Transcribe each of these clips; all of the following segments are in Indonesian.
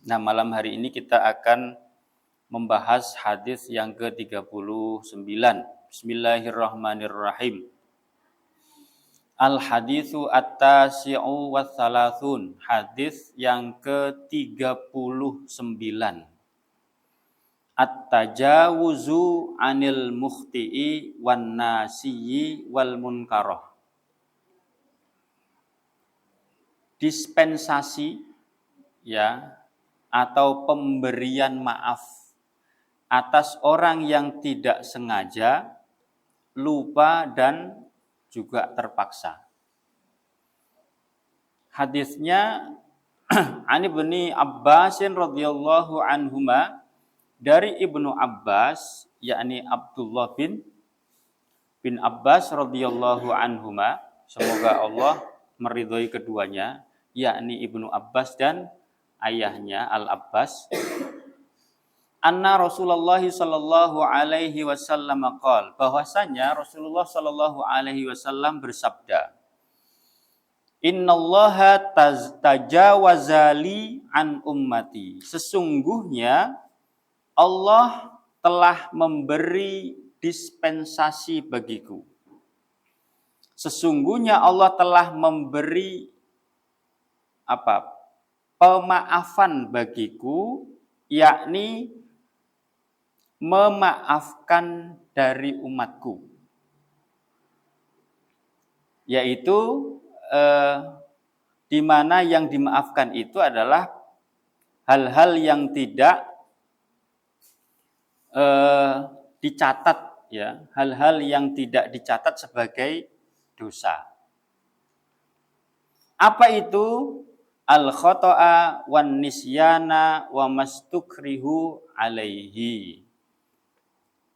Nah, malam hari ini kita akan membahas hadis yang ke-39. Bismillahirrahmanirrahim. Al-haditsu at-tasi'u watsalasun. Hadis yang ke-39. At-tajawuzu 'anil mukhti'i wan nasiyyi wal munkarah. Dispensasi ya atau pemberian maaf atas orang yang tidak sengaja, lupa dan juga terpaksa. Hadisnya an Ibnu Abbas radhiyallahu anhuma, dari Ibnu Abbas yakni Abdullah bin Abbas radhiyallahu anhuma, semoga Allah meridhai keduanya, yakni Ibnu Abbas dan ayahnya Al-Abbas. Anna Rasulullah sallallahu alaihi wasallam qaal, bahwasanya Rasulullah sallallahu alaihi wasallam bersabda, Innallaha tajawazali an ummati. Sesungguhnya Allah telah memberi dispensasi bagiku. Sesungguhnya Allah telah memberi pemaafan bagiku, yakni memaafkan dari umatku, yaitu di mana yang dimaafkan itu adalah hal-hal yang tidak dicatat, ya, hal-hal yang tidak dicatat sebagai dosa. Apa itu? Al-khoto'a wan nisyana wa mastukrihu alaihi,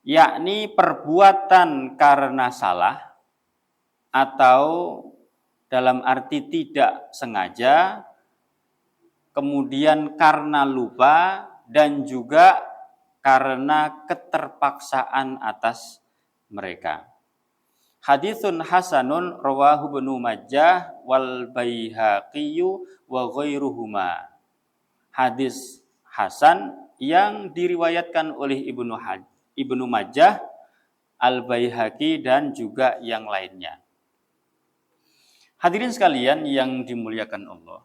yakni perbuatan karena salah atau dalam arti tidak sengaja, kemudian karena lupa, dan juga karena keterpaksaan atas mereka. Haditsun hasanun rawahu Ibnu Majah wal Baihaqi wa ghairuhuma. Hadis hasan yang diriwayatkan oleh Ibnu Majah, Al-Baihaqi dan juga yang lainnya. Hadirin sekalian yang dimuliakan Allah,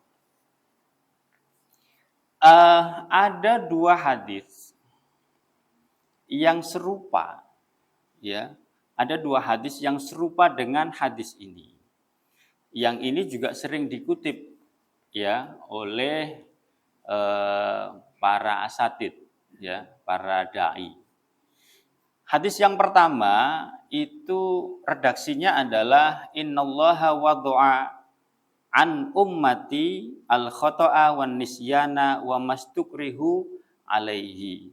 ada dua hadis yang serupa, ya. Ada dua hadis yang serupa dengan hadis ini. Yang ini juga sering dikutip, ya, oleh para asatid, ya, para dai. Hadis yang pertama itu redaksinya adalah innallaha wada'a an ummati al-khoto'a wan nisyana wa mastukrihu alaihi.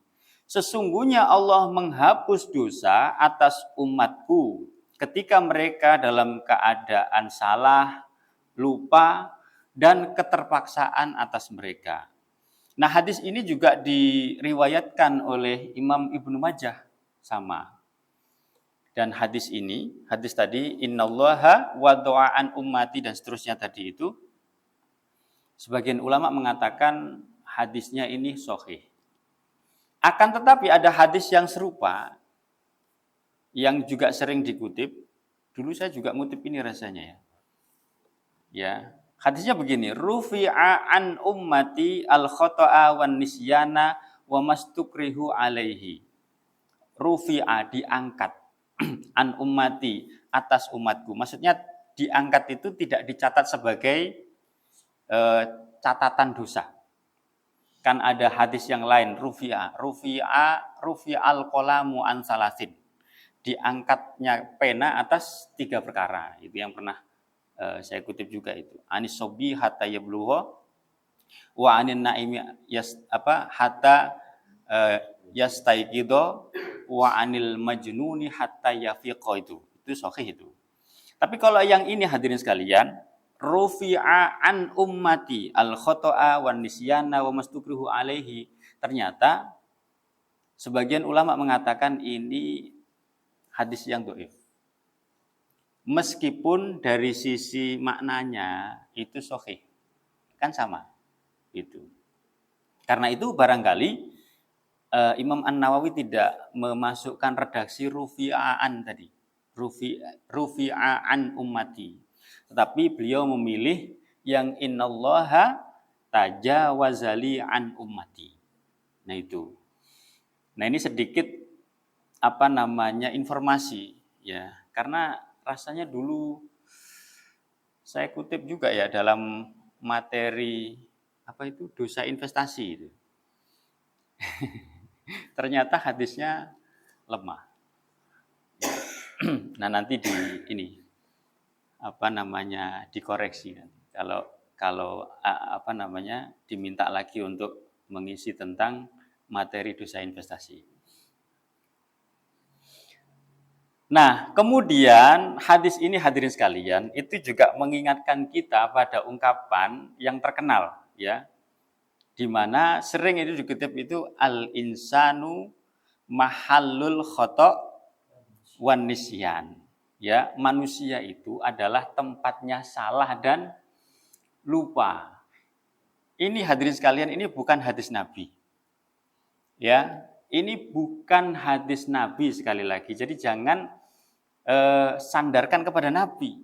Sesungguhnya Allah menghapus dosa atas umatku ketika mereka dalam keadaan salah, lupa, dan keterpaksaan atas mereka. Nah, hadis ini juga diriwayatkan oleh Imam Ibnu Majah, sama. Dan hadis tadi innallaha wada'a an ummati dan seterusnya tadi itu, sebagian ulama mengatakan hadisnya ini sahih. Akan tetapi ada hadis yang serupa yang juga sering dikutip. Dulu saya juga ngutip ini rasanya, ya. Ya, hadisnya begini, rufi'a an ummati al-khoto'a wan nisyana wa mastukrihu alaihi. Rufi'a, diangkat, an ummati, atas umatku. Maksudnya diangkat itu tidak dicatat sebagai catatan dosa. Kan ada hadis yang lain, rufi'al qalamu an salasin. Diangkatnya pena atas 3 perkara. Itu yang pernah saya kutip juga itu. Anis sobi hatta yablugha wa anin naimi hatta yastaiqido wa anil majnuni hatta yafiqa, itu sahih itu. Tapi kalau yang ini hadirin sekalian, rufi'a an ummati al-khoto'a wan nisyana wa mastukrihu alaihi, ternyata sebagian ulama mengatakan ini hadis yang dhaif. Meskipun dari sisi maknanya itu sahih. Kan sama itu. Karena itu barangkali Imam An-Nawawi tidak memasukkan redaksi rufi'an tadi. Rufi'an ummati. Tetapi beliau memilih yang innallaha tajawazali an ummati. Nah itu. Nah ini sedikit informasi ya. Karena rasanya dulu saya kutip juga ya dalam materi dosa investasi itu. Ternyata hadisnya lemah. Nah nanti dikoreksi nanti. Kalau diminta lagi untuk mengisi tentang materi dosa investasi. Nah, kemudian hadis ini hadirin sekalian itu juga mengingatkan kita pada ungkapan yang terkenal ya. Di mana sering itu dikutip itu al-insanu mahallul khata' wan nisyan. Ya, manusia itu adalah tempatnya salah dan lupa. Ini hadirin sekalian, ini bukan hadis Nabi. Ya, ini bukan hadis Nabi sekali lagi. Jadi jangan sandarkan kepada Nabi.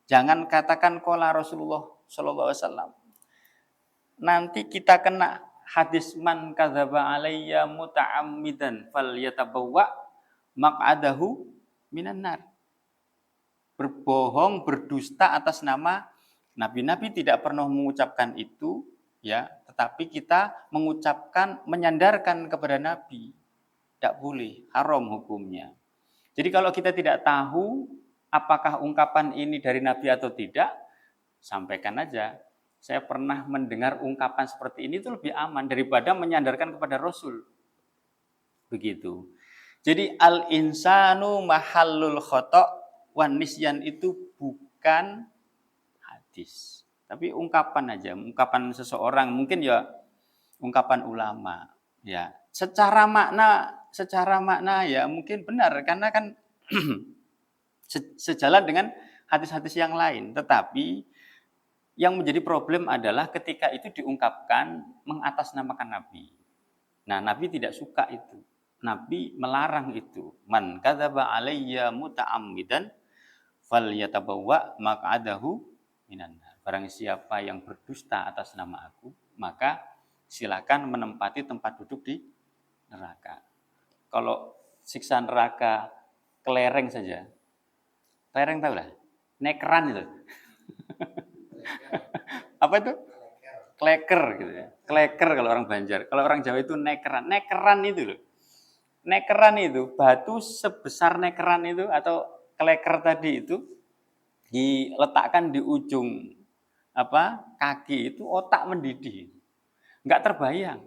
Jangan katakan qala Rasulullah sallallahu alaihi wasallam. Nanti kita kena hadis man kadzaba alayya muta'ammidan falyatabawwa maq'adahu minan nar. Berbohong, berdusta atas nama Nabi. Nabi tidak pernah mengucapkan itu, ya, tetapi kita mengucapkan, menyandarkan kepada Nabi. Tidak boleh, haram hukumnya. Jadi kalau kita tidak tahu apakah ungkapan ini dari Nabi atau tidak, sampaikan aja. Saya pernah mendengar ungkapan seperti ini itu lebih aman daripada menyandarkan kepada Rasul. Begitu. Jadi al-insanu mahallul khata' wan nisyan itu bukan hadis. Tapi ungkapan aja, ungkapan seseorang, mungkin ya ungkapan ulama. Ya, secara makna ya mungkin benar karena kan sejalan dengan hadis-hadis yang lain. Tetapi yang menjadi problem adalah ketika itu diungkapkan mengatasnamakan Nabi. Nah, Nabi tidak suka itu. Nabi melarang itu. Man kadzaba alayya muta'ammidan falyatabawwa maq'adahu minan nar. Barang siapa yang berdusta atas nama aku, maka silakan menempati tempat duduk di neraka. Kalau siksa neraka kelereng saja. Kelereng tahu lah? Nekeran itu. Apa itu? Kleker gitu ya. Kleker kalau orang Banjar. Kalau orang Jawa itu nekeran. Nekeran itu loh. Nekeran itu, batu sebesar nekeran itu atau kleker tadi itu diletakkan di ujung kaki itu otak mendidih. Enggak terbayang.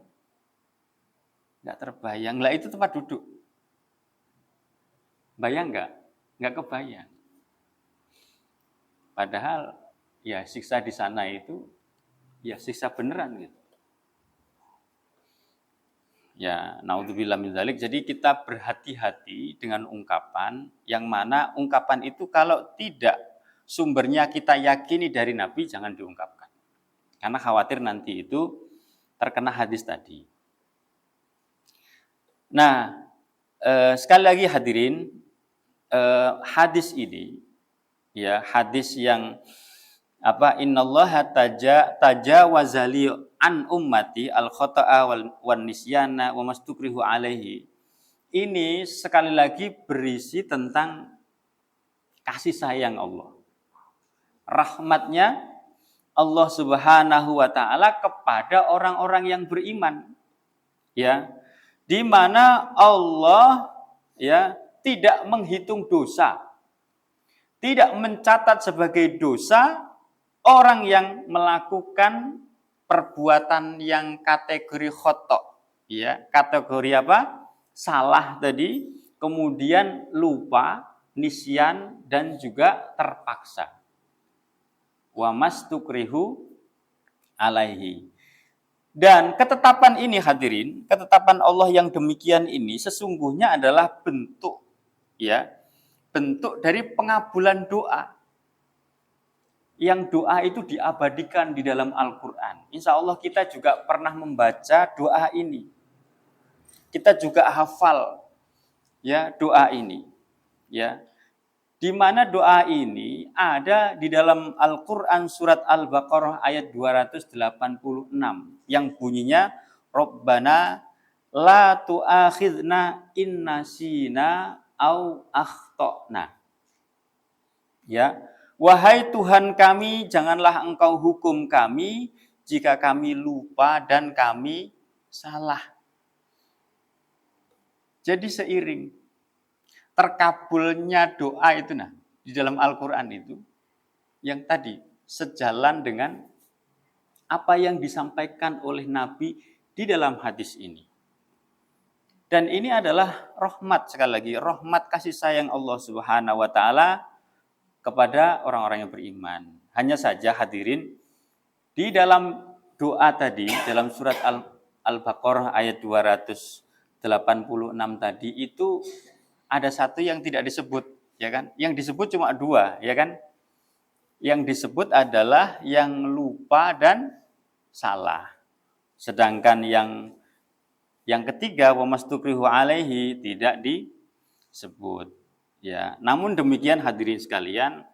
Enggak terbayang. Lah itu tempat duduk. Bayang enggak? Enggak kebayang. Padahal ya siksa di sana itu ya siksa beneran gitu. Ya, naudzubillah min dzalik. Jadi kita berhati-hati dengan ungkapan yang mana ungkapan itu kalau tidak sumbernya kita yakini dari Nabi jangan diungkapkan. Karena khawatir nanti itu terkena hadis tadi. Nah, sekali lagi hadirin, hadis ini ya hadis yang innallaha tajawazali an ummati al khata'a wan nisyana wa mastukrihu alaihi. Ini sekali lagi berisi tentang kasih sayang Allah. Rahmatnya Allah Subhanahu wa taala kepada orang-orang yang beriman. Ya. Di mana Allah ya tidak menghitung dosa. Tidak mencatat sebagai dosa orang yang melakukan perbuatan yang kategori khotok, ya, kategori apa? Salah tadi, kemudian lupa, nisyan dan juga terpaksa. Wa mastukrihu alaihi. Dan ketetapan ini hadirin, ketetapan Allah yang demikian ini sesungguhnya adalah bentuk dari pengabulan doa. yang doa itu diabadikan di dalam Al-Quran. Insya Allah kita juga pernah membaca doa ini. Kita juga hafal ya doa ini. Ya, di mana doa ini ada di dalam Al-Quran surat Al-Baqarah ayat 286 yang bunyinya Rabbana la tu'akhidna in nasina au akhtana. Ya, wahai Tuhan kami, janganlah Engkau hukum kami jika kami lupa dan kami salah. Jadi seiring terkabulnya doa itu di dalam Al-Quran itu yang tadi sejalan dengan apa yang disampaikan oleh Nabi di dalam hadis ini. Dan ini adalah rahmat, sekali lagi, rahmat kasih sayang Allah Subhanahu wa taala kepada orang-orang yang beriman. Hanya saja hadirin, di dalam doa tadi, dalam surat Al-Baqarah ayat 286 tadi itu ada satu yang tidak disebut, ya kan? Yang disebut cuma dua, ya kan? Yang disebut adalah yang lupa dan salah. Sedangkan yang ketiga, wa mastukrihu alaihi, tidak disebut. Ya, namun demikian hadirin sekalian,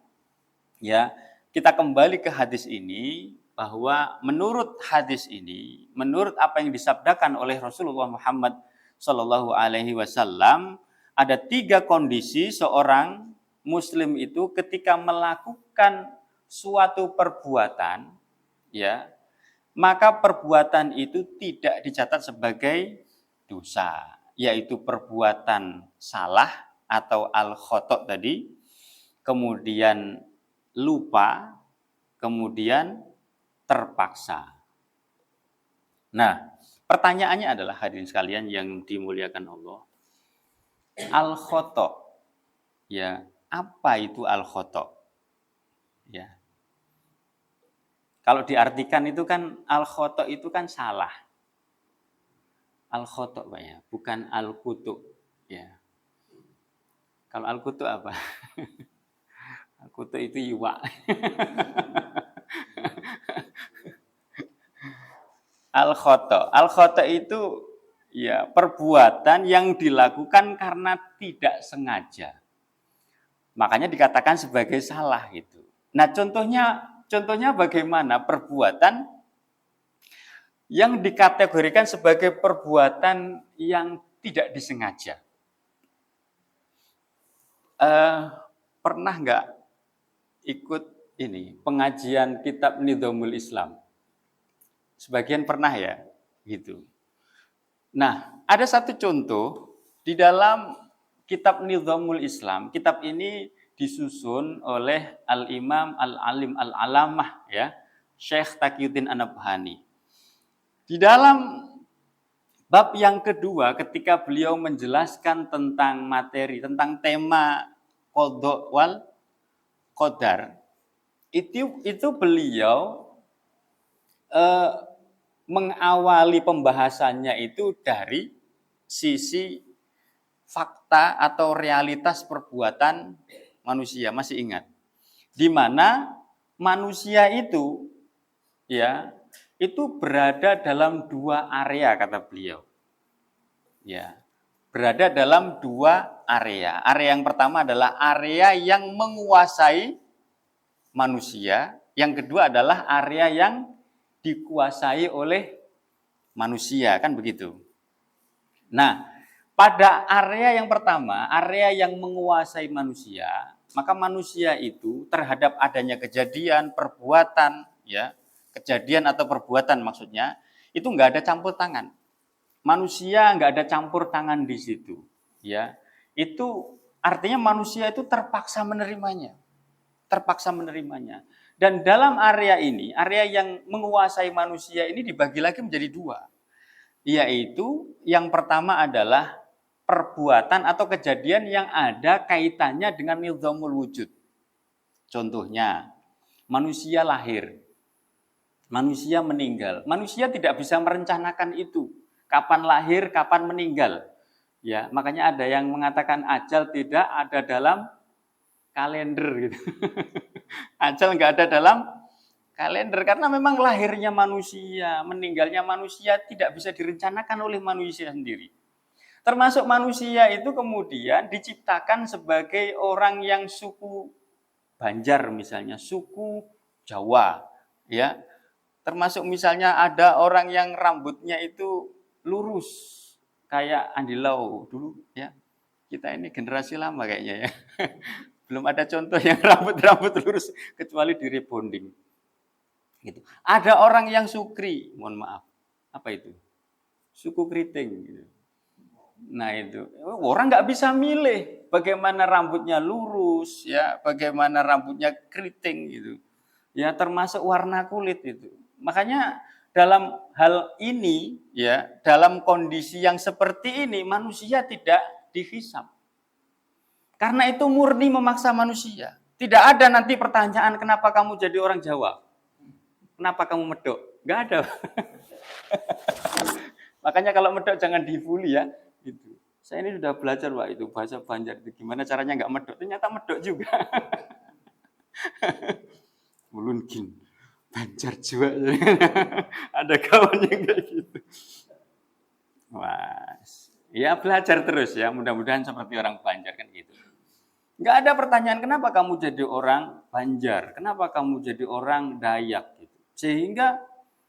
ya, kita kembali ke hadis ini bahwa menurut hadis ini, menurut apa yang disabdakan oleh Rasulullah Muhammad Shallallahu Alaihi Wasallam, ada 3 kondisi seorang Muslim itu ketika melakukan suatu perbuatan, ya, maka perbuatan itu tidak dicatat sebagai dosa, yaitu perbuatan salah atau al-khotok tadi, kemudian lupa, kemudian terpaksa. Nah, pertanyaannya adalah hadirin sekalian yang dimuliakan Allah, al-khotok, ya, apa itu al-khotok? Ya. Kalau diartikan itu kan al-khotok itu kan salah. Al-khotok Pak ya, bukan al-kutuk ya. Kalau al-kutuk apa? Al-kutuk itu iwa. Al-khotok. Al-khotok itu ya perbuatan yang dilakukan karena tidak sengaja. Makanya dikatakan sebagai salah itu. Nah, contohnya bagaimana perbuatan yang dikategorikan sebagai perbuatan yang tidak disengaja. Pernah nggak ikut ini pengajian kitab Nidhamul Islam? Sebagian pernah ya, gitu. Nah, ada satu contoh di dalam kitab Nidhamul Islam. Kitab ini disusun oleh Al-Imam Al-Alim Al-Alamah ya, Syekh Taqiyuddin An-Nabhani. Di dalam bab yang kedua ketika beliau menjelaskan tentang materi, tentang tema qadha wal qadar, itu beliau mengawali pembahasannya itu dari sisi fakta atau realitas perbuatan manusia. Masih ingat? Di mana manusia itu ya, itu berada dalam 2 area kata beliau. Ya, berada dalam 2 area. Area yang pertama adalah area yang menguasai manusia, yang kedua adalah area yang dikuasai oleh manusia, kan begitu. Nah, pada area yang pertama, area yang menguasai manusia, maka manusia itu terhadap adanya kejadian, perbuatan, ya, kejadian atau perbuatan maksudnya, itu nggak ada campur tangan. Manusia nggak ada campur tangan di situ, ya. Itu artinya manusia itu terpaksa menerimanya, Dan dalam area ini, area yang menguasai manusia ini dibagi lagi menjadi 2, yaitu yang pertama adalah perbuatan atau kejadian yang ada kaitannya dengan nizamul wujud. Contohnya, manusia lahir, manusia meninggal. Manusia tidak bisa merencanakan itu. Kapan lahir, kapan meninggal. Ya, makanya ada yang mengatakan ajal tidak ada dalam kalender gitu. Ajal nggak ada dalam kalender karena memang lahirnya manusia, meninggalnya manusia tidak bisa direncanakan oleh manusia sendiri. Termasuk manusia itu kemudian diciptakan sebagai orang yang suku Banjar misalnya, suku Jawa, ya. Termasuk misalnya ada orang yang rambutnya itu lurus kayak Andi Lau dulu, ya. Kita ini generasi lama kayaknya ya. Belum ada contoh yang rambut lurus kecuali di rebonding. Gitu. Ada orang yang sukri, mohon maaf. Apa itu? Suku keriting. Gitu. Nah itu, orang nggak bisa milih bagaimana rambutnya lurus, ya, bagaimana rambutnya keriting gitu. Ya, termasuk warna kulit itu. Makanya dalam hal ini, ya, dalam kondisi yang seperti ini, manusia tidak dihisab. Karena itu murni memaksa manusia. Tidak ada nanti pertanyaan kenapa kamu jadi orang Jawa. Kenapa kamu medok? Nggak ada. Makanya kalau medok jangan dibully ya. Gitu. Saya ini sudah belajar Pak itu bahasa Banjar itu gimana caranya nggak medok. Ternyata medok juga. Mulungkin Banjar juga. Ada kawan yang kayak gitu. Wah, ya belajar terus ya. Mudah-mudahan seperti orang Banjar kan gitu. Nggak ada pertanyaan kenapa kamu jadi orang Banjar, kenapa kamu jadi orang Dayak gitu. Sehingga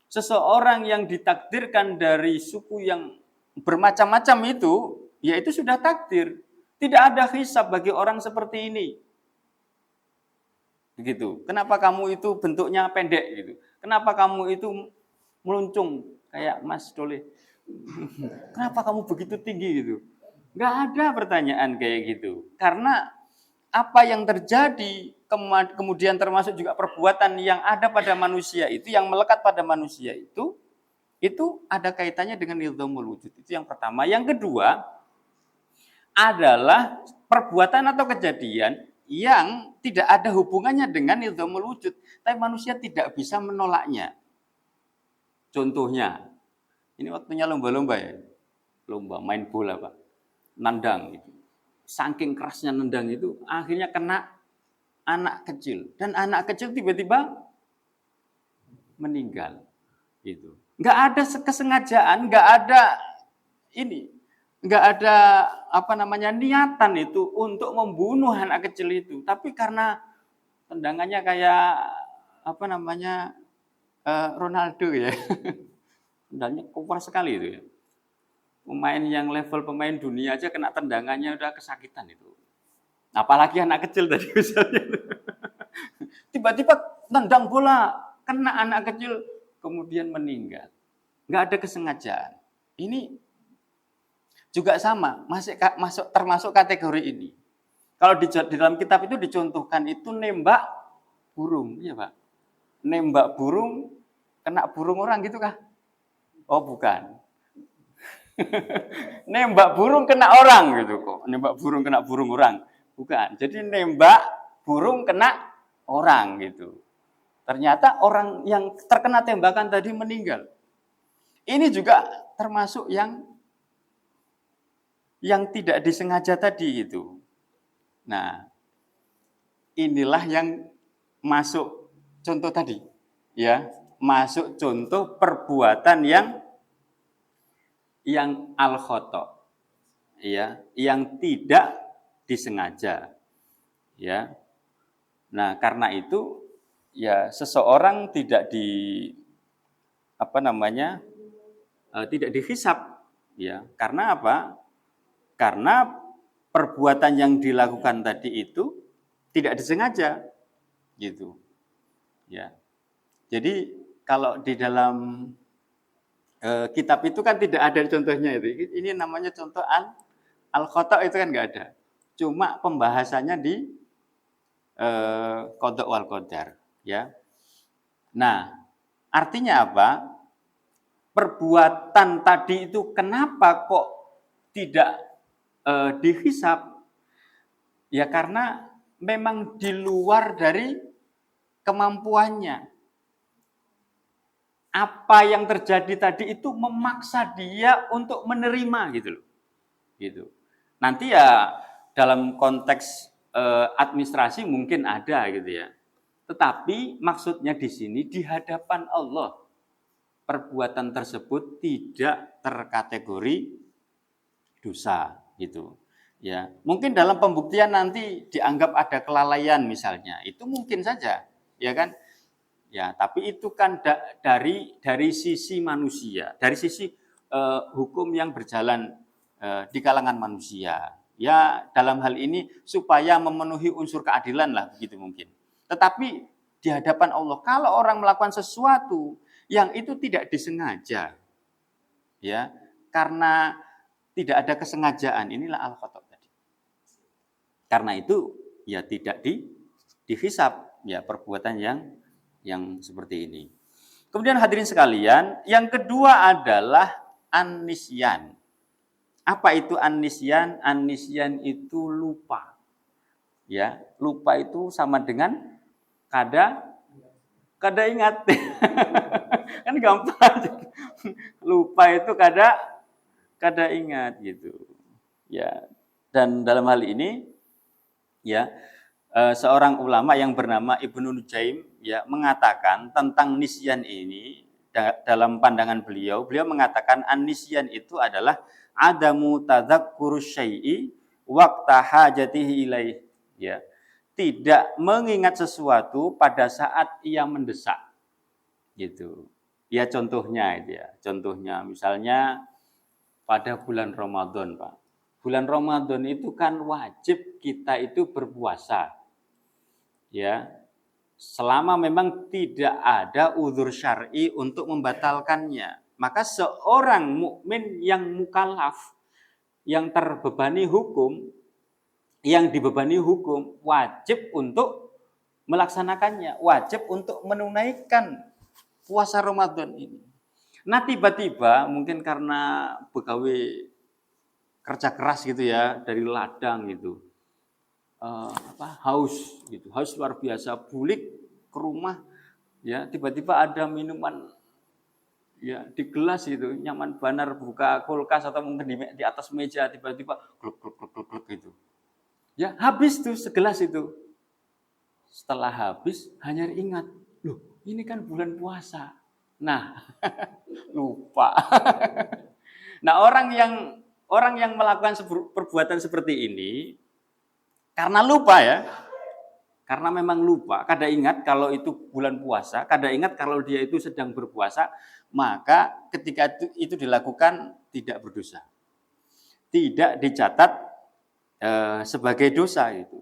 seseorang yang ditakdirkan dari suku yang bermacam-macam itu, ya itu sudah takdir. Tidak ada hisab bagi orang seperti ini. Begitu. Kenapa kamu itu bentuknya pendek gitu? Kenapa kamu itu meluncung kayak Mas Dole? Kenapa kamu begitu tinggi gitu? Nggak ada pertanyaan kayak gitu. Karena apa yang terjadi kemudian termasuk juga perbuatan yang ada pada manusia itu, yang melekat pada manusia itu ada kaitannya dengan nizamul wujud. Itu yang pertama. Yang kedua adalah perbuatan atau kejadian yang tidak ada hubungannya dengan nizamul wujud, tapi manusia tidak bisa menolaknya. Contohnya, ini waktunya lomba-lomba ya. Lomba main bola, Pak. Nandang gitu. Saking kerasnya nendang itu akhirnya kena anak kecil, dan anak kecil tiba-tiba meninggal gitu. Nggak ada kesengajaan, nggak ada niatan itu untuk membunuh anak kecil itu, tapi karena tendangannya kayak Ronaldo ya, tendangnya kuat sekali itu ya. Pemain yang level pemain dunia aja kena tendangannya udah kesakitan itu. Apalagi anak kecil tadi misalnya. Tiba-tiba tendang bola, kena anak kecil, kemudian meninggal. Nggak ada kesengajaan. Ini juga sama, termasuk kategori ini. Kalau di dalam kitab itu dicontohkan itu nembak burung, iya Pak. Nembak burung, kena burung orang gitu kah? Oh bukan. Nembak burung kena orang gitu kok. Nembak burung kena burung orang. Bukan. Jadi nembak burung kena orang gitu. Ternyata orang yang terkena tembakan tadi meninggal. Ini juga termasuk yang tidak disengaja tadi itu. Nah, inilah yang masuk contoh tadi. Ya, masuk contoh perbuatan yang al-khata, ya, yang tidak disengaja, ya. Nah, karena itu ya seseorang tidak tidak dihisab, ya. Karena apa? Karena perbuatan yang dilakukan tadi itu tidak disengaja, gitu, ya. Jadi kalau di dalam kitab itu kan tidak ada contohnya itu. Ini namanya contoh al-khata itu kan nggak ada. Cuma pembahasannya di qada wal qadar, ya. Nah, artinya apa? Perbuatan tadi itu kenapa kok tidak dihisab? Ya karena memang di luar dari kemampuannya. Apa yang terjadi tadi itu memaksa dia untuk menerima gitu loh. Gitu. Nanti ya dalam konteks administrasi mungkin ada gitu ya. Tetapi maksudnya di sini di hadapan Allah perbuatan tersebut tidak terkategori dosa gitu. Ya, mungkin dalam pembuktian nanti dianggap ada kelalaian misalnya. Itu mungkin saja, ya kan? Ya, tapi itu kan dari sisi manusia, dari sisi hukum yang berjalan di kalangan manusia. Ya, dalam hal ini supaya memenuhi unsur keadilan lah begitu mungkin. Tetapi di hadapan Allah, kalau orang melakukan sesuatu yang itu tidak disengaja, ya, karena tidak ada kesengajaan, inilah al-khata' tadi. Karena itu ya tidak dihisab ya perbuatan yang seperti ini. Kemudian hadirin sekalian, yang kedua adalah an-nisyan. Apa itu an-nisyan? An-nisyan itu lupa. Ya, lupa itu sama dengan kada ingat. Kan gampang. Lupa itu kada ingat gitu. Ya. Dan dalam hal ini ya seorang ulama yang bernama Ibnu Nujaim ya mengatakan tentang nisyan ini dalam pandangan beliau mengatakan an-nisyan itu adalah adamu tadzakkuru syai'i waqta hajatihi ilaih ya. Tidak mengingat sesuatu pada saat ia mendesak. Gitu. Ya contohnya itu ya. Contohnya misalnya pada bulan Ramadan, Pak. Bulan Ramadan itu kan wajib kita itu berpuasa. Ya. Selama memang tidak ada uzur syar'i untuk membatalkannya. Maka seorang mukmin yang mukallaf, yang terbebani hukum, yang dibebani hukum, wajib untuk melaksanakannya, wajib untuk menunaikan puasa Ramadan ini. Nah tiba-tiba mungkin karena pegawai kerja keras gitu ya, dari ladang gitu, haus gitu, haus luar biasa, bulik ke rumah, ya tiba-tiba ada minuman ya di gelas itu, nyaman banar buka kulkas atau mungkin di atas meja tiba-tiba gluk gluk gluk gluk gitu. Ya habis tuh segelas itu. Setelah habis hanya ingat, loh ini kan bulan puasa. Nah lupa. Nah orang yang melakukan perbuatan seperti ini karena lupa ya, karena memang lupa, kada ingat kalau itu bulan puasa, kada ingat kalau dia itu sedang berpuasa, maka ketika itu dilakukan tidak berdosa, tidak dicatat sebagai dosa itu,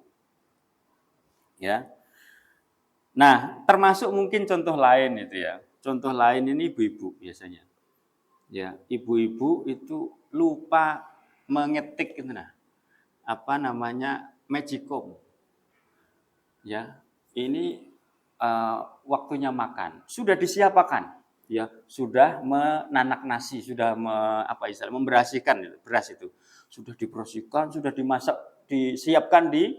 ya. Nah, termasuk mungkin contoh lain itu ya. Contoh lain ini ibu-ibu biasanya, ya. Ibu-ibu itu lupa mengetik itu magicom, ya. Ini waktunya makan, sudah disiapkan, ya, sudah menanak nasi, sudah memberasihkan beras itu. Sudah dibersihkan, sudah dimasak, disiapkan di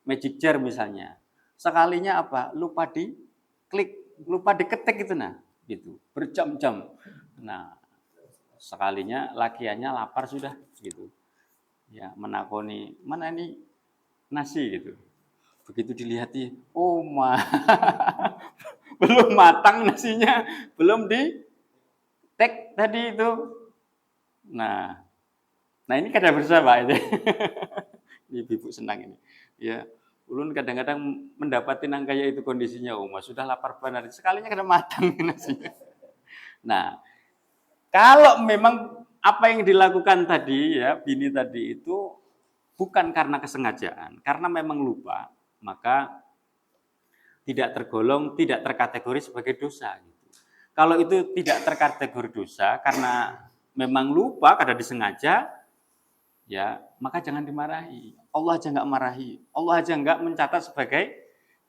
magic jar misalnya. Sekalinya lupa diklik, lupa diketik itu gitu. Berjam-jam. Nah, sekalinya lakiannya lapar sudah gitu. Ya, menakoni, "Mana ini nasi?" gitu. Begitu dilihati, oh belum matang nasinya, belum di-tek tadi itu. Nah ini kada bersama Pak itu. Ibu senang ini. Ya, ulun kadang-kadang mendapati nang kaya itu kondisinya sudah lapar benar. Sekalinya kada matang nasinya. Nah, kalau memang apa yang dilakukan tadi ya, bini tadi itu bukan karena kesengajaan, karena memang lupa, maka tidak terkategori sebagai dosa gitu. Kalau itu tidak terkategori dosa karena memang lupa, kada disengaja, ya maka jangan dimarahi. Allah aja nggak marahi, Allah aja nggak mencatat sebagai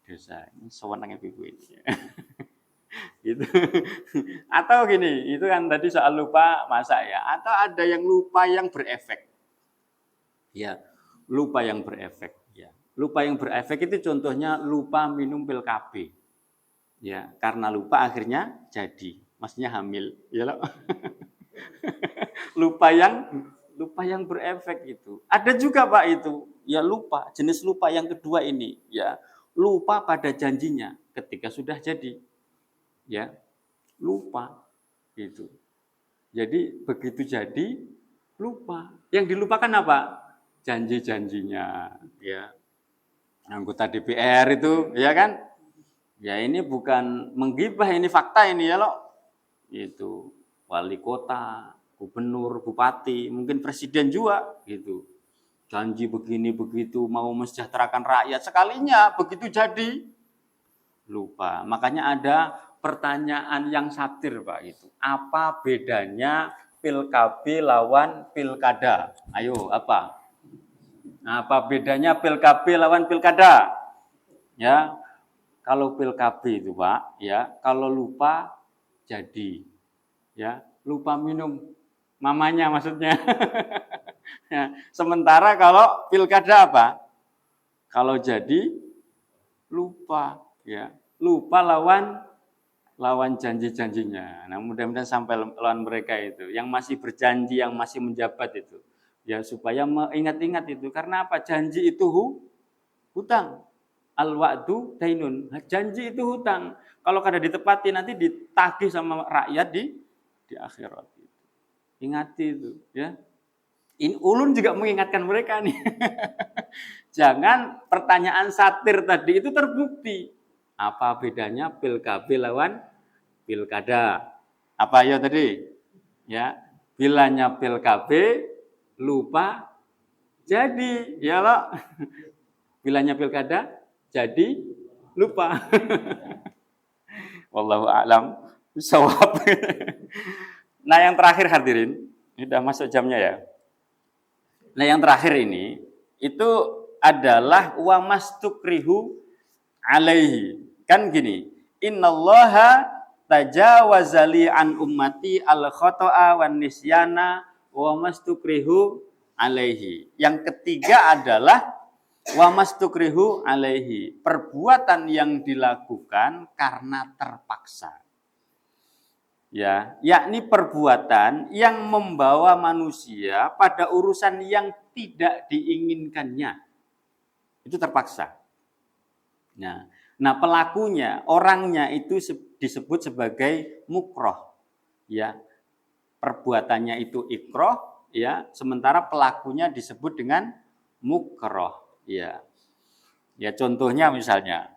dosa. Ini sewenangnya ibu ini. Gitu. Atau gini, itu kan tadi soal lupa masak ya. Atau ada yang lupa yang berefek. Ya, lupa yang berefek. Ya, lupa yang berefek itu contohnya lupa minum pil KB. Ya, karena lupa akhirnya jadi, maksudnya hamil. Ya loh. lupa yang berefek itu. Ada juga Pak itu ya lupa, jenis lupa yang kedua ini, ya lupa pada janjinya ketika sudah jadi, ya lupa gitu. Jadi begitu jadi lupa. Yang dilupakan apa? Janji-janjinya, ya. Anggota DPR itu, ya kan? Ya ini bukan menggibah, ini fakta ini ya loh. Itu wali kota, gubernur, bupati, mungkin presiden juga gitu. Janji begini begitu mau mensejahterakan rakyat, sekalinya begitu jadi lupa. Makanya ada pertanyaan yang satir Pak itu. Apa bedanya PILKB lawan pilkada? Ayo, apa? Apa bedanya PILKB lawan pilkada? Ya, kalau PILKB itu Pak, ya, kalau lupa jadi. Ya, lupa minum mamanya maksudnya. Ya, sementara kalau pilkada apa? Kalau jadi lupa, ya. Lupa lawan janji-janjinya. Nah, mudah-mudahan sampai lawan mereka itu yang masih berjanji, yang masih menjabat itu. Ya, supaya mengingat-ingat itu. Karena apa? Janji itu hutang. Al-wa'du dainun. Janji itu hutang. Kalau kada ditepati nanti ditagih sama rakyat di akhirat. Ingati itu, ya. Ini ulun juga mengingatkan mereka nih. Jangan pertanyaan satir tadi itu terbukti. Apa bedanya PILKB lawan pilkada? Apa ya tadi? Ya, bilanya PILKB lupa jadi, ya loh. Bilanya pilkada jadi lupa. Wallahu a'lam bishawab. Nah, yang terakhir hadirin, ini udah masuk jamnya ya. Nah, yang terakhir ini itu adalah wa mastukrihu alaihi. Kan gini, innallaha tajawazali an ummati al khata'a wan nisyana wa mastukrihu alaihi. Yang ketiga adalah wa mastukrihu alaihi, perbuatan yang dilakukan karena terpaksa. Ya, yakni perbuatan yang membawa manusia pada urusan yang tidak diinginkannya. Itu terpaksa. Nah, pelakunya, orangnya itu disebut sebagai mukroh. Ya, perbuatannya itu ikroh, ya, sementara pelakunya disebut dengan mukroh. Ya, contohnya misalnya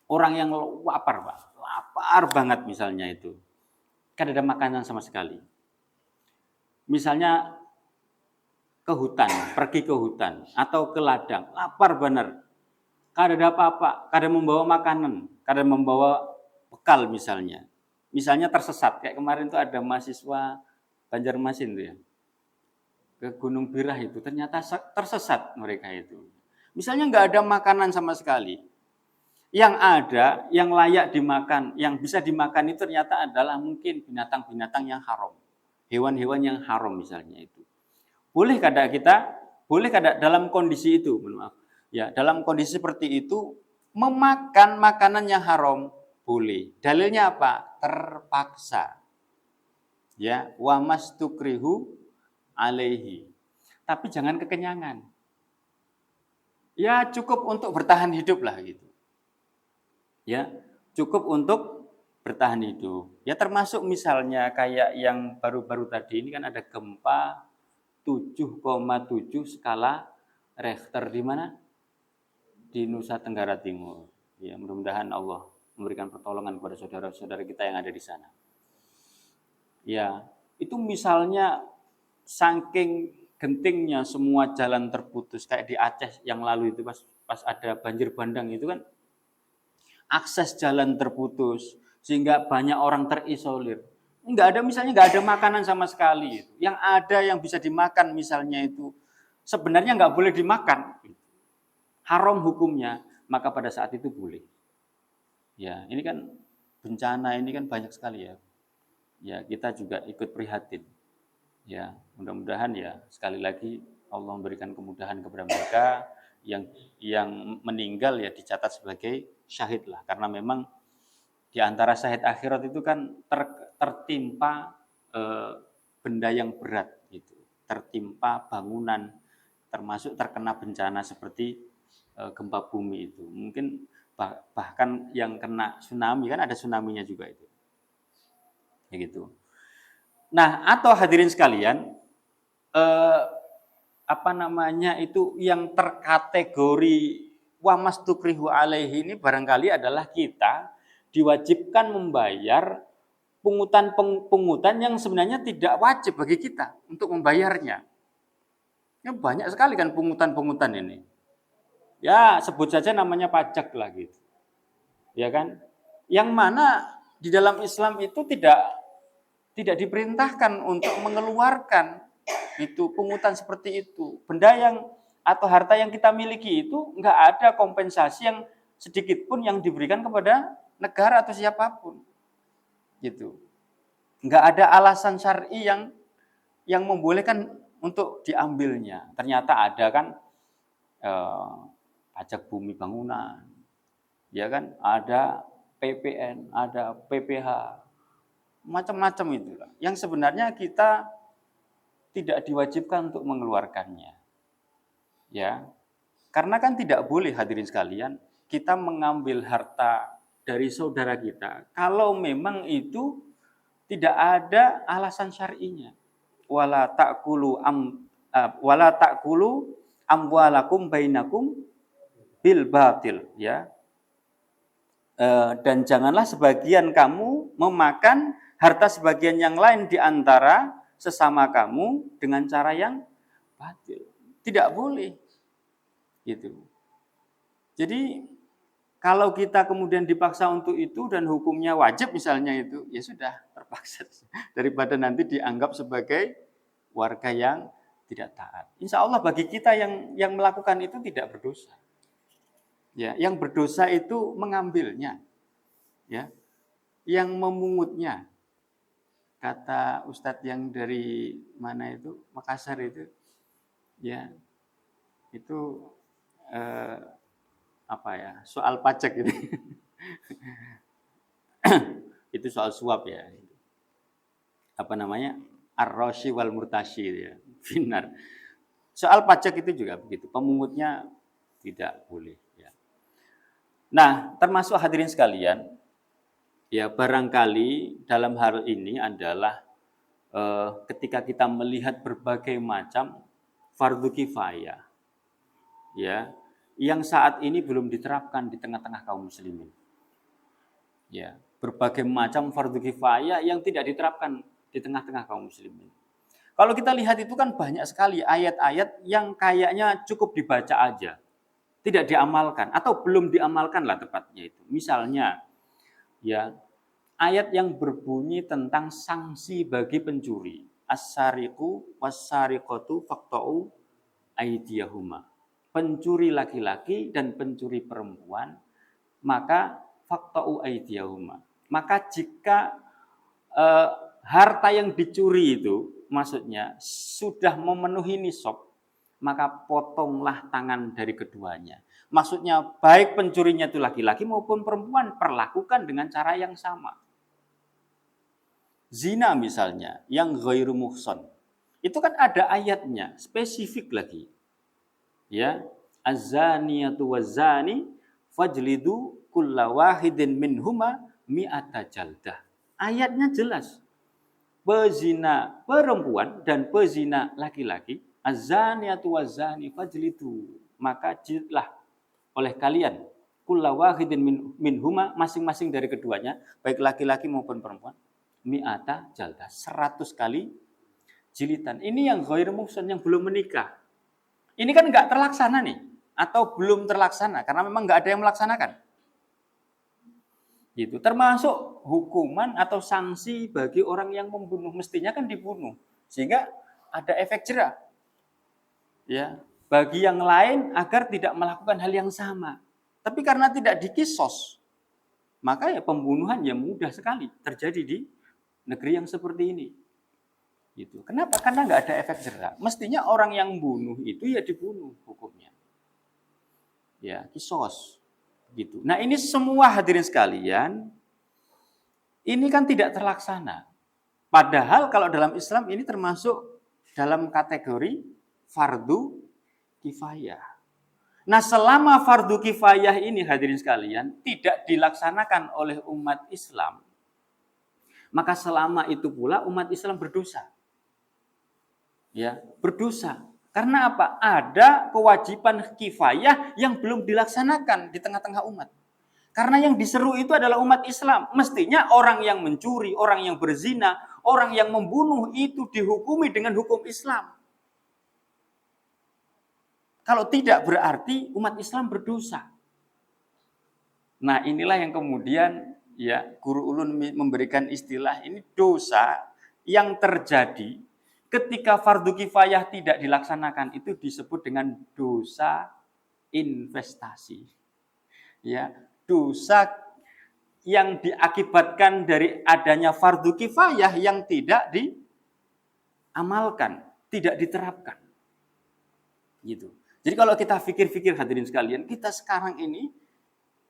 orang yang lapar, Pak. Lapar banget misalnya itu. Kan ada makanan sama sekali. Misalnya ke hutan, pergi ke hutan atau ke ladang, lapar benar. Kada ada apa-apa, kada membawa makanan, kada membawa bekal misalnya. Misalnya tersesat, kayak kemarin tuh ada mahasiswa Banjarmasin tuh ya. Ke Gunung Birah itu, ternyata tersesat mereka itu. Misalnya nggak ada makanan sama sekali. Yang ada, yang layak dimakan, yang bisa dimakan itu ternyata adalah mungkin binatang-binatang yang haram. Hewan-hewan yang haram misalnya itu. Boleh kada dalam kondisi itu, maaf. Ya, dalam kondisi seperti itu memakan makanan yang haram boleh. Dalilnya apa? Terpaksa. Ya, wa mastukrihu alaihi. Tapi jangan kekenyangan. Ya, cukup untuk bertahan hidup lah gitu. Ya, cukup untuk bertahan hidup. Ya, termasuk misalnya kayak yang baru-baru tadi ini kan ada gempa 7,7 skala Richter di mana? Di Nusa Tenggara Timur. Ya, mudah-mudahan Allah memberikan pertolongan kepada saudara-saudara kita yang ada di sana. Ya, itu misalnya saking gentingnya semua jalan terputus kayak di Aceh yang lalu itu pas ada banjir bandang itu kan akses jalan terputus sehingga banyak orang terisolir. Nggak ada makanan sama sekali. Yang ada yang bisa dimakan misalnya itu sebenarnya nggak boleh dimakan. Haram hukumnya, maka pada saat itu boleh. Ya, ini kan bencana ini kan banyak sekali ya. Ya, kita juga ikut prihatin. Ya, mudah-mudahan ya sekali lagi Allah memberikan kemudahan kepada mereka yang meninggal ya dicatat sebagai syahid lah, karena memang di antara syahid akhirat itu kan tertimpa benda yang berat gitu, tertimpa bangunan termasuk terkena bencana seperti gempa bumi itu. Mungkin bahkan yang kena tsunami, kan ada tsunami-nya juga itu. Ya gitu. Nah, atau hadirin sekalian, yang terkategori wamastukrihu alaihi ini barangkali adalah kita diwajibkan membayar pungutan yang sebenarnya tidak wajib bagi kita untuk membayarnya. Ya, banyak sekali kan pungutan ini. Ya, sebut saja namanya pajak lah gitu. Ya kan? Yang mana di dalam Islam itu tidak diperintahkan untuk mengeluarkan itu pungutan seperti itu. Benda yang atau harta yang kita miliki itu enggak ada kompensasi yang sedikit pun yang diberikan kepada negara atau siapapun. Gitu. Enggak ada alasan syar'i yang membolehkan untuk diambilnya. Ternyata ada kan pajak bumi bangunan, ya kan, ada PPN, ada PPH, macam-macam itu. Yang sebenarnya kita tidak diwajibkan untuk mengeluarkannya, ya, karena kan tidak boleh hadirin sekalian kita mengambil harta dari saudara kita kalau memang itu tidak ada alasan syar'inya. Wala ta'kulu amwalakum bainakum bil batil, ya. Dan janganlah sebagian kamu memakan harta sebagian yang lain di antara sesama kamu dengan cara yang batil. Tidak boleh. Gitu. Jadi kalau kita kemudian dipaksa untuk itu dan hukumnya wajib misalnya itu, ya sudah terpaksa. Daripada nanti dianggap sebagai warga yang tidak taat. Insya Allah bagi kita yang melakukan itu tidak berdosa. Ya, yang berdosa itu mengambilnya, ya, yang memungutnya. Kata Ustadz yang dari mana itu, Makassar itu, ya, itu soal pajak ini. Itu soal suap ya. Ar-rashi wal murtashi ya. Benar. Soal pajak itu juga begitu. Pemungutnya tidak boleh ya. Nah, termasuk hadirin sekalian, ya barangkali dalam hal ini adalah ketika kita melihat berbagai macam fardu kifayah, ya, yang saat ini belum diterapkan di tengah-tengah kaum muslimin. Ya, berbagai macam fardu kifayah yang tidak diterapkan di tengah-tengah kaum muslimin. Kalau kita lihat itu kan banyak sekali ayat-ayat yang kayaknya cukup dibaca aja, tidak diamalkan atau belum diamalkan lah tepatnya itu. Misalnya, ya, ayat yang berbunyi tentang sanksi bagi pencuri. As-sariqu was-sariqatu faqta'u aydiyahuma. Pencuri laki-laki dan pencuri perempuan, maka faqta'u aydiyahuma. Maka jika harta yang dicuri itu maksudnya sudah memenuhi nisab, maka potonglah tangan dari keduanya. Maksudnya baik pencurinya itu laki-laki maupun perempuan, perlakukan dengan cara yang sama. Zina misalnya, yang ghairu muhsan, itu kan ada ayatnya, spesifik lagi. Ya, az-zaniyatu waz-zani fajlidu kulla wahidin minhuma mi'ata jaldah. Ayatnya jelas. Pezina perempuan dan pezina laki-laki, az-zaniyatu waz-zani fajlidu, maka jilidlah oleh kalian kulla wahidin minhuma, masing-masing dari keduanya, baik laki-laki maupun perempuan, mi'ata jaldah, 100 kali jilitan. Ini yang ghair muhsan, yang belum menikah. Ini kan enggak terlaksana nih, atau belum terlaksana karena memang enggak ada yang melaksanakan. Gitu. Termasuk hukuman atau sanksi bagi orang yang membunuh, mestinya kan dibunuh sehingga ada efek jera. Ya, bagi yang lain agar tidak melakukan hal yang sama. Tapi karena tidak dikisos, maka ya pembunuhan ya mudah sekali terjadi di negeri yang seperti ini. Gitu. Kenapa? Karena nggak ada efek jera. Mestinya orang yang bunuh itu ya dibunuh hukumnya. Ya, kisos. Gitu. Nah, ini semua hadirin sekalian, ini kan tidak terlaksana. Padahal kalau dalam Islam ini termasuk dalam kategori fardu kifayah. Nah, selama fardu kifayah ini hadirin sekalian tidak dilaksanakan oleh umat Islam, maka selama itu pula umat Islam berdosa. Ya, berdosa. Karena apa? Ada kewajiban kifayah yang belum dilaksanakan di tengah-tengah umat. Karena yang diseru itu adalah umat Islam. Mestinya orang yang mencuri, orang yang berzina, orang yang membunuh itu dihukumi dengan hukum Islam. Kalau tidak berarti umat Islam berdosa. Nah, inilah yang kemudian ya Guru Ulun memberikan istilah ini dosa yang terjadi ketika fardu kifayah tidak dilaksanakan itu disebut dengan dosa investasi. Ya, dosa yang diakibatkan dari adanya fardu kifayah yang tidak diamalkan, tidak diterapkan. Gitu. Jadi kalau kita pikir-pikir hadirin sekalian, kita sekarang ini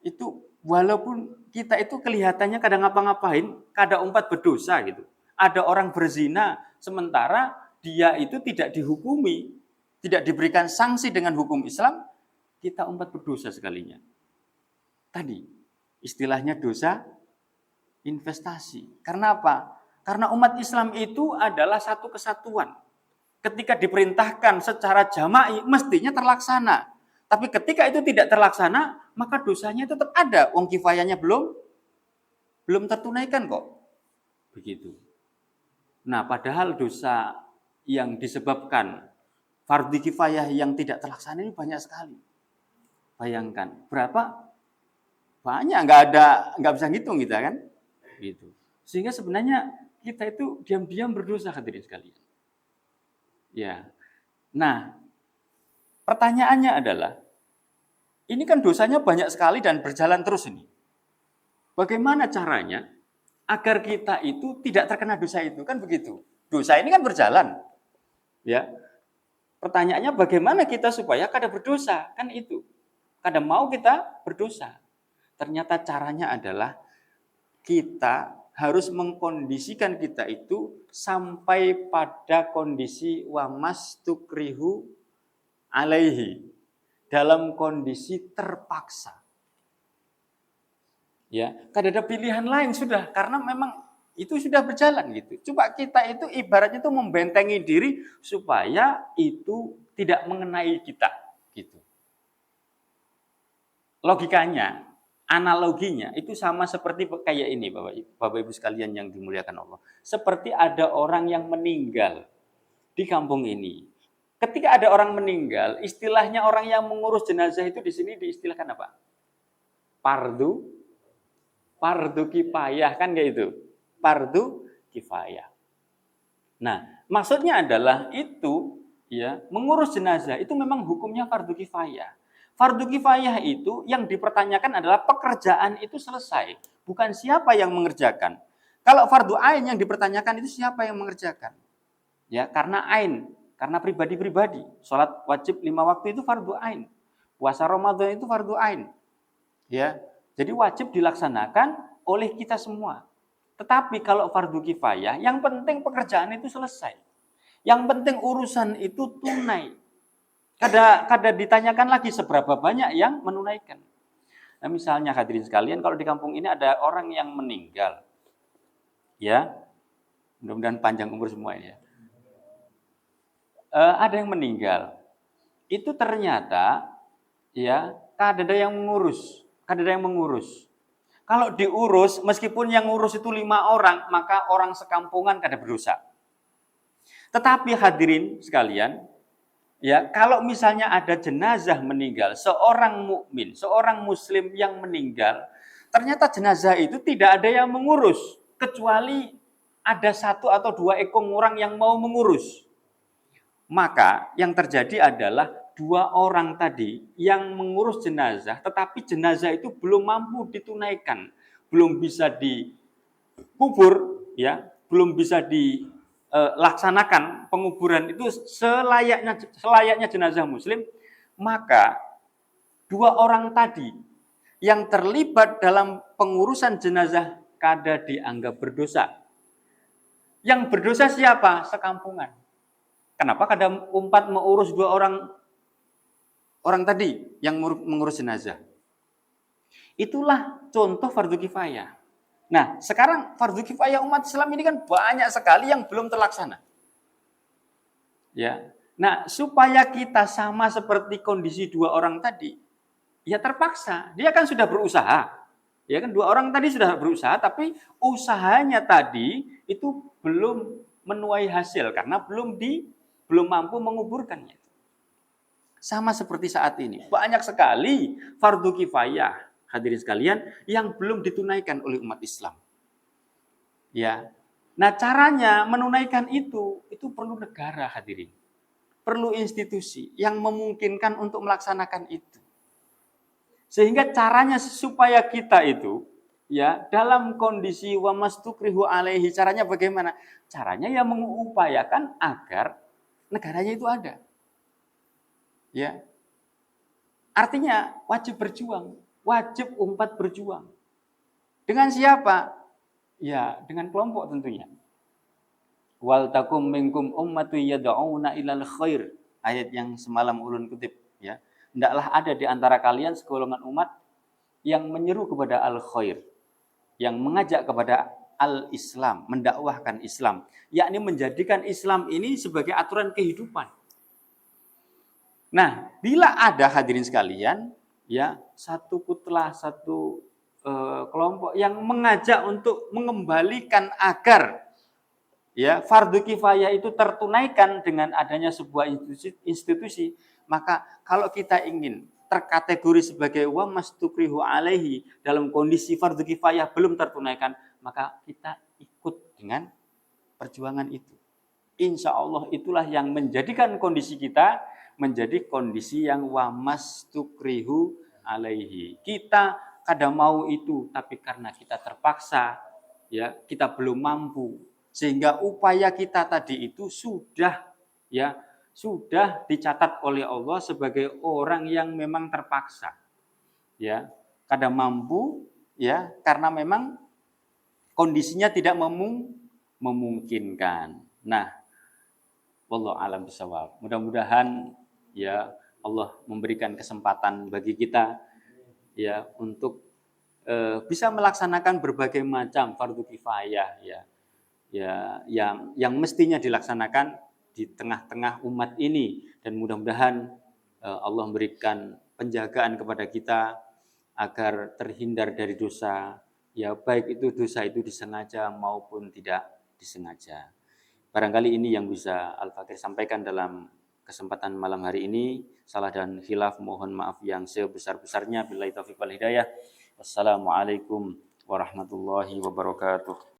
itu walaupun kita itu kelihatannya kadang ngapa-ngapain, kadang umpat berdosa gitu. Ada orang berzina, sementara dia itu tidak dihukumi, tidak diberikan sanksi dengan hukum Islam, kita umpat berdosa sekalinya. Tadi, istilahnya dosa investasi. Karena apa? Karena umat Islam itu adalah satu kesatuan. Ketika diperintahkan secara jama'i, mestinya terlaksana. Tapi ketika itu tidak terlaksana, maka dosanya tetap ada. Wong kifayahnya belum tertunaikan kok. Begitu. Nah, padahal dosa yang disebabkan fardu kifayah yang tidak terlaksana ini banyak sekali. Bayangkan, berapa? Banyak, nggak bisa ngitung kita kan? Gitu. Sehingga sebenarnya kita itu diam-diam berdosa hadirin sekalian. Ya. Nah, pertanyaannya adalah, ini kan dosanya banyak sekali dan berjalan terus ini. Bagaimana caranya agar kita itu tidak terkena dosa itu? Kan begitu. Dosa ini kan berjalan. Ya. Pertanyaannya bagaimana kita supaya kada berdosa? Kan itu. Kada mau kita berdosa. Ternyata caranya adalah kita harus mengkondisikan kita itu sampai pada kondisi wamas tukrihu alaihi, dalam kondisi terpaksa. Ya, kada ada pilihan lain sudah, karena memang itu sudah berjalan gitu. Coba kita itu ibaratnya itu membentengi diri supaya itu tidak mengenai kita gitu. Logikanya, analoginya itu sama seperti kayak ini Bapak Ibu sekalian yang dimuliakan Allah. Seperti ada orang yang meninggal di kampung ini. Ketika ada orang meninggal, istilahnya orang yang mengurus jenazah itu di sini diistilahkan apa? Fardu kifayah kan kayak itu. Fardu kifayah. Nah, maksudnya adalah itu ya, mengurus jenazah itu memang hukumnya fardu kifayah. Fardu kifayah itu yang dipertanyakan adalah pekerjaan itu selesai, bukan siapa yang mengerjakan. Kalau fardu ain yang dipertanyakan itu siapa yang mengerjakan. Ya, karena ain, karena pribadi-pribadi. Salat wajib 5 waktu itu fardu ain. Puasa Ramadan itu fardu ain. Ya. Jadi wajib dilaksanakan oleh kita semua. Tetapi kalau fardu kifayah, yang penting pekerjaan itu selesai. Yang penting urusan itu tunai. Kada ditanyakan lagi seberapa banyak yang menunaikan. Nah, misalnya hadirin sekalian, kalau di kampung ini ada orang yang meninggal. Ya. Mudah-mudahan panjang umur semua ini ya. Ada yang meninggal. Itu ternyata ya, kada ada yang mengurus. Kalau diurus, meskipun yang ngurus itu 5 orang, maka orang sekampungan kada berdosa. Tetapi hadirin sekalian, ya, kalau misalnya ada jenazah meninggal, seorang mukmin, seorang muslim yang meninggal, ternyata jenazah itu tidak ada yang mengurus, kecuali ada 1 atau 2 ekor orang yang mau mengurus. Maka yang terjadi adalah 2 orang tadi yang mengurus jenazah, tetapi jenazah itu belum mampu ditunaikan, belum bisa dikubur, ya, belum bisa dilaksanakan penguburan itu selayaknya jenazah muslim, maka 2 orang tadi yang terlibat dalam pengurusan jenazah kada dianggap berdosa. Yang berdosa siapa? Sekampungan. Kenapa kada umpat mengurus 2 orang orang tadi yang mengurus jenazah. Itulah contoh fardu kifayah. Nah, sekarang fardu kifayah umat Islam ini kan banyak sekali yang belum terlaksana. Ya. Nah, supaya kita sama seperti kondisi dua orang tadi, ya terpaksa. Dia kan sudah berusaha. Ya kan, dua orang tadi sudah berusaha, tapi usahanya tadi itu belum menuai hasil karena belum mampu menguburkannya. Sama seperti saat ini, banyak sekali fardu kifayah, hadirin sekalian, yang belum ditunaikan oleh umat Islam. Ya. Nah, caranya menunaikan itu perlu negara, hadirin. Perlu institusi yang memungkinkan untuk melaksanakan itu. Sehingga caranya supaya kita itu ya dalam kondisi wa mastukrihu alaihi, caranya bagaimana? Caranya ya mengupayakan agar negaranya itu ada. Ya. Artinya wajib berjuang, wajib umat berjuang. Dengan siapa? Ya, dengan kelompok tentunya. Wal takum minkum ummatu yad'una ilal khair. Ayat yang semalam ulun kutip, ya. Hendaklah ada di antara kalian segolongan umat yang menyeru kepada al-khair, yang mengajak kepada al-Islam, mendakwahkan Islam, yakni menjadikan Islam ini sebagai aturan kehidupan. Nah, bila ada hadirin sekalian, ya, satu kutlah, satu kelompok yang mengajak untuk mengembalikan agar ya fardu kifayah itu tertunaikan dengan adanya sebuah institusi, maka kalau kita ingin terkategori sebagai wa mastukrihu alaihi dalam kondisi fardu kifayah belum tertunaikan, maka kita ikut dengan perjuangan itu. Insya Allah itulah yang menjadikan kondisi kita menjadi kondisi yang wa mastukrihu alaihi. Kita kadang mau itu, tapi karena kita terpaksa, ya kita belum mampu. Sehingga upaya kita tadi itu sudah dicatat oleh Allah sebagai orang yang memang terpaksa. Ya, kadang mampu ya karena memang kondisinya tidak memungkinkan. Nah, wallahu a'lam bishawab. Mudah-mudahan ya Allah memberikan kesempatan bagi kita ya untuk bisa melaksanakan berbagai macam fardu kifayah ya yang mestinya dilaksanakan di tengah-tengah umat ini, dan mudah-mudahan Allah memberikan penjagaan kepada kita agar terhindar dari dosa, ya baik itu dosa itu disengaja maupun tidak disengaja. Barangkali ini yang bisa Al-Fakir sampaikan dalam kesempatan malam hari ini. Salah dan khilaf mohon maaf yang sebesar-besarnya. Billahi taufiq wal hidayah. Wassalamualaikum warahmatullahi wabarakatuh.